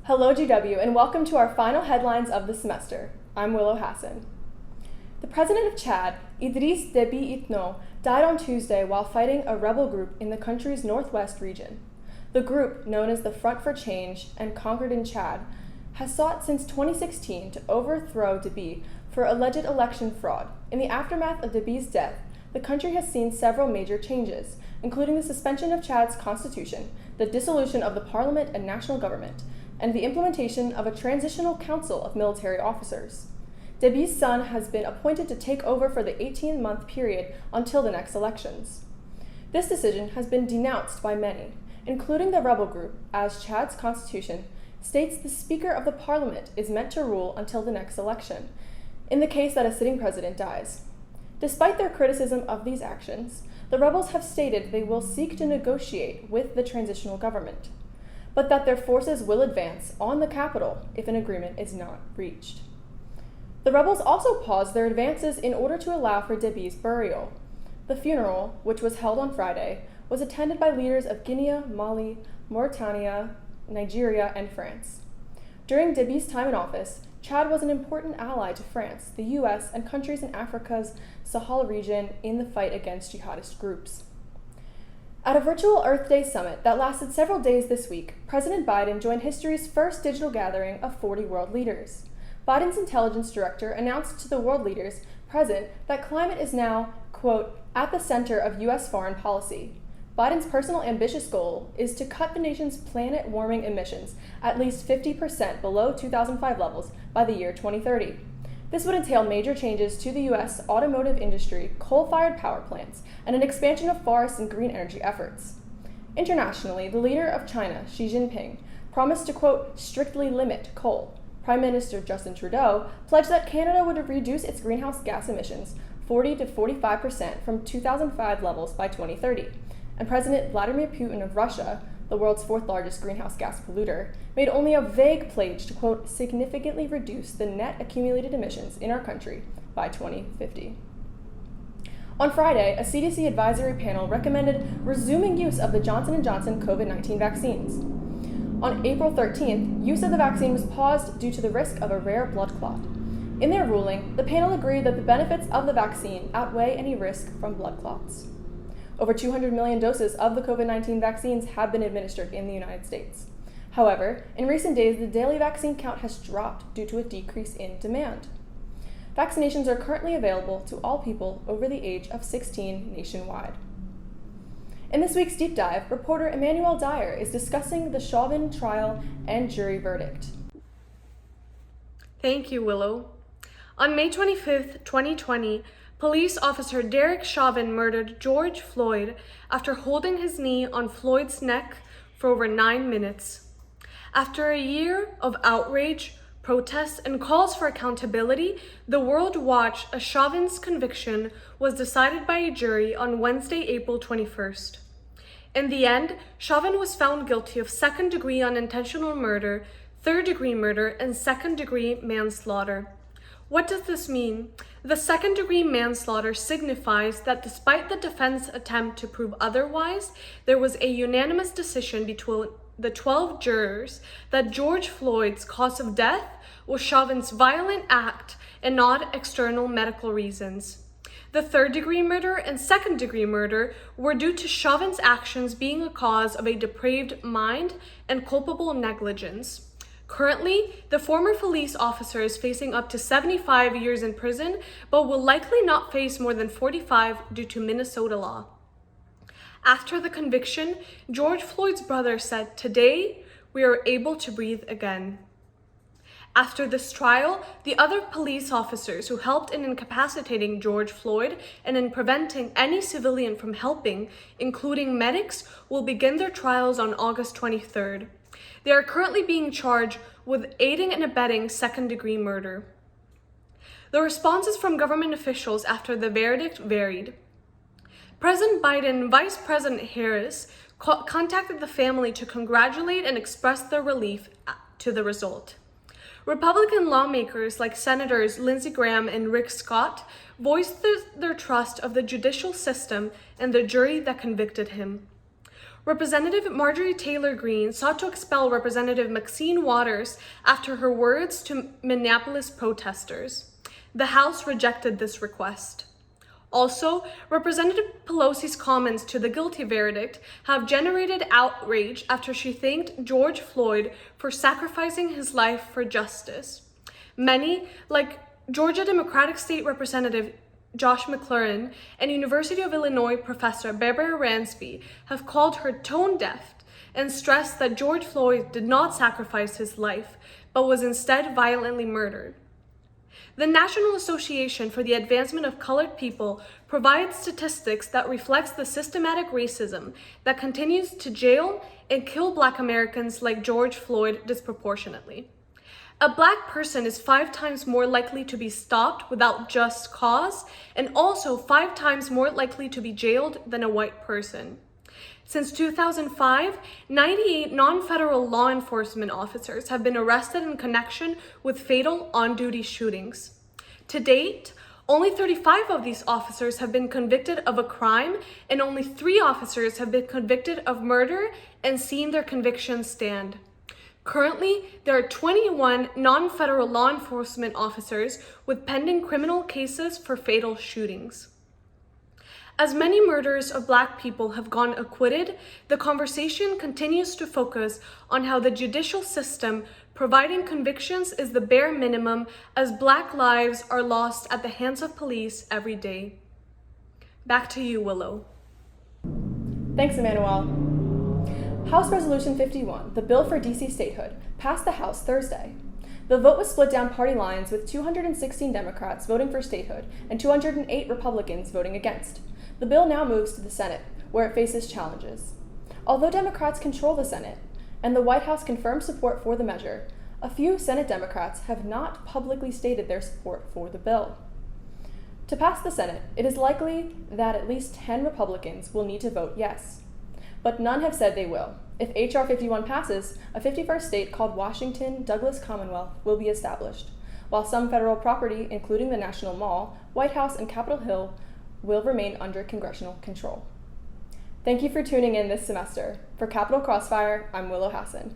Hello GW, and welcome to our final headlines of the semester. I'm Willow Hasson. The president of Chad, Idriss Déby Itno, died on Tuesday while fighting a rebel group in the country's northwest region. The group, known as the Front for Change and Concord in Chad, has sought since 2016 to overthrow Déby for alleged election fraud. In the aftermath of Déby's death, the country has seen several major changes, including the suspension of Chad's constitution, the dissolution of the parliament and national government, and the implementation of a transitional council of military officers. Déby's son has been appointed to take over for the 18-month period until the next elections. This decision has been denounced by many, including the rebel group, as Chad's constitution states the Speaker of the Parliament is meant to rule until the next election, in the case that a sitting president dies. Despite their criticism of these actions, the rebels have stated they will seek to negotiate with the transitional government, but that their forces will advance on the capital if an agreement is not reached. The rebels also paused their advances in order to allow for Déby's burial. The funeral, which was held on Friday, was attended by leaders of Guinea, Mali, Mauritania, Nigeria, and France. During Déby's time in office, Chad was an important ally to France, the US, and countries in Africa's Sahel region in the fight against jihadist groups. At a virtual Earth Day summit that lasted several days this week, President Biden joined history's first digital gathering of 40 world leaders. Biden's intelligence director announced to the world leaders present that climate is now, quote, at the center of U.S. foreign policy. Biden's personal ambitious goal is to cut the nation's planet warming emissions at least 50% below 2005 levels by the year 2030. This would entail major changes to the U.S. automotive industry, coal-fired power plants, and an expansion of forests and green energy efforts. Internationally, the leader of China, Xi Jinping, promised to, quote, strictly limit coal. Prime Minister Justin Trudeau pledged that Canada would reduce its greenhouse gas emissions 40 to 45% from 2005 levels by 2030. And President Vladimir Putin of Russia, the world's fourth largest greenhouse gas polluter, made only a vague pledge to, quote, significantly reduce the net accumulated emissions in our country by 2050. On Friday, a CDC advisory panel recommended resuming use of the Johnson & Johnson COVID-19 vaccines. On April 13th, use of the vaccine was paused due to the risk of a rare blood clot. In their ruling, the panel agreed that the benefits of the vaccine outweigh any risk from blood clots. Over 200 million doses of the COVID-19 vaccines have been administered in the United States. However, in recent days, the daily vaccine count has dropped due to a decrease in demand. Vaccinations are currently available to all people over the age of 16 nationwide. In this week's Deep Dive, reporter Emmanuelle Dyer is discussing the Chauvin trial and jury verdict. Thank you, Willow. On May 25th, 2020, police officer Derek Chauvin murdered George Floyd after holding his knee on Floyd's neck for over 9 minutes. After a year of outrage, protests, and calls for accountability, the world watched as Chauvin's conviction was decided by a jury on Wednesday, April 21st. In the end, Chauvin was found guilty of second-degree unintentional murder, third-degree murder, and second-degree manslaughter. What does this mean? The second-degree manslaughter signifies that despite the defense's attempt to prove otherwise, there was a unanimous decision between the 12 jurors that George Floyd's cause of death was Chauvin's violent act and not external medical reasons. The third-degree murder and second-degree murder were due to Chauvin's actions being a cause of a depraved mind and culpable negligence. Currently, the former police officer is facing up to 75 years in prison, but will likely not face more than 45 due to Minnesota law. After the conviction, George Floyd's brother said, "Today, we are able to breathe again." After this trial, the other police officers who helped in incapacitating George Floyd and in preventing any civilian from helping, including medics, will begin their trials on August 23rd. They are currently being charged with aiding and abetting second-degree murder. The responses from government officials after the verdict varied. President Biden and Vice President Harris contacted the family to congratulate and express their relief to the result. Republican lawmakers like Senators Lindsey Graham and Rick Scott voiced their trust of the judicial system and the jury that convicted him. Representative Marjorie Taylor Greene sought to expel Representative Maxine Waters after her words to Minneapolis protesters. The House rejected this request. Also, Representative Pelosi's comments to the guilty verdict have generated outrage after she thanked George Floyd for sacrificing his life for justice. Many, like Georgia Democratic State Representative Josh McLaurin and University of Illinois professor Barbara Ransby, have called her tone deaf and stressed that George Floyd did not sacrifice his life, but was instead violently murdered. The National Association for the Advancement of Colored People provides statistics that reflects the systematic racism that continues to jail and kill Black Americans like George Floyd disproportionately. A Black person is 5 times more likely to be stopped without just cause, and also 5 times more likely to be jailed than a white person. Since 2005, 98 non-federal law enforcement officers have been arrested in connection with fatal on-duty shootings. To date, only 35 of these officers have been convicted of a crime, and only 3 officers have been convicted of murder and seen their convictions stand. Currently, there are 21 non-federal law enforcement officers with pending criminal cases for fatal shootings. As many murders of Black people have gone acquitted, the conversation continues to focus on how the judicial system providing convictions is the bare minimum as Black lives are lost at the hands of police every day. Back to you, Willow. Thanks, Emmanuelle. House Resolution 51, the bill for DC statehood, passed the House Thursday. The vote was split down party lines with 216 Democrats voting for statehood and 208 Republicans voting against. The bill now moves to the Senate, where it faces challenges. Although Democrats control the Senate, and the White House confirmed support for the measure, a few Senate Democrats have not publicly stated their support for the bill. To pass the Senate, it is likely that at least 10 Republicans will need to vote yes, but none have said they will. If H.R. 51 passes, a 51st state called Washington Douglas Commonwealth will be established, while some federal property, including the National Mall, White House, and Capitol Hill, will remain under congressional control. Thank you for tuning in this semester. For Capitol Crossfire, I'm Willow Hasson.